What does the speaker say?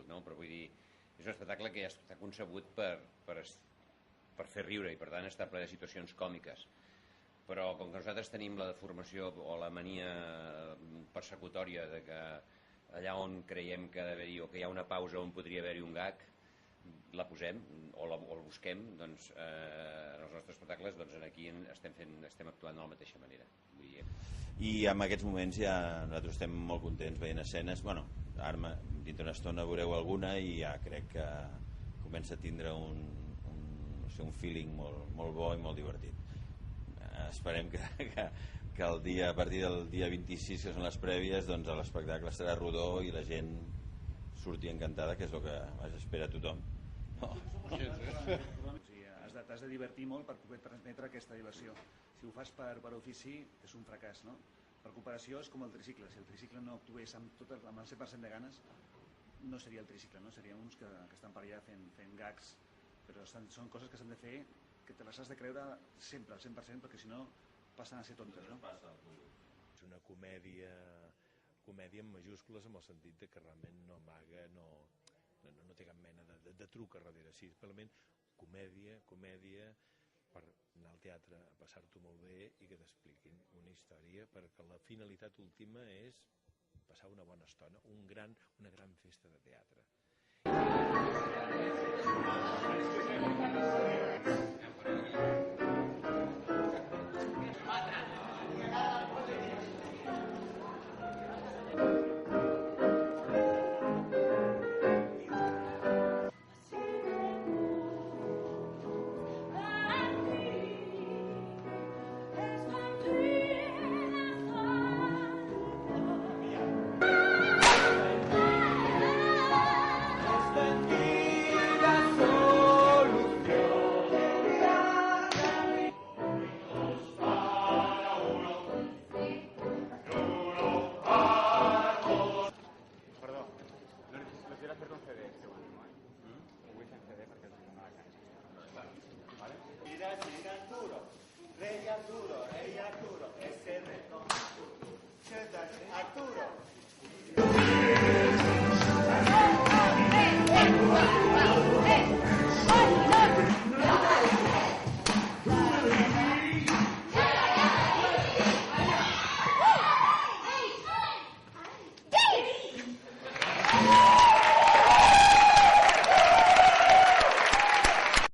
no? Però vull dir, és un espectacle que ja està concebut per fer riure i per tant està ple de situacions còmiques, però com que nosaltres tenim la deformació o la mania persecutòria de que allà on creiem que ha d'haver-hi o que hi ha una pausa on podria haver-hi un gag la posem o el busquem, doncs en els nostres espectacles aquí estem actuant de la mateixa manera. Vull dir, i en aquests moments ja nosaltres estem molt contents veient escenes. Bueno, ara dintre una estona veureu alguna i ja crec que comença a tindre un feeling molt bo i molt divertit. Esperem que el dia, a partir del dia 26, que són les prèvies, doncs l'espectacle estarà rodó i la gent surti encantada, que és el que espera tothom. No? Has de divertir molt per poder transmetre aquesta diversió. Si ho fas per ofici és un fracàs, no? Per cooperació és com el tricicle. Si el tricicle no actués amb el 100% de ganes, no seria el tricicle, no? Serien uns que estan per allà fent gags, però són coses que s'han de fer, que te les has de creure sempre al 100%, perquè si no passen a ser tontes, no? És una comèdia en majúscules, en el sentit que realment no amaga, no té cap mena de truc a darrere. Sí, simplement comèdia per anar al teatre a passar-t'ho molt bé i que t'expliquin una història, perquè la finalitat última és passar una bona estona, una gran festa de teatre.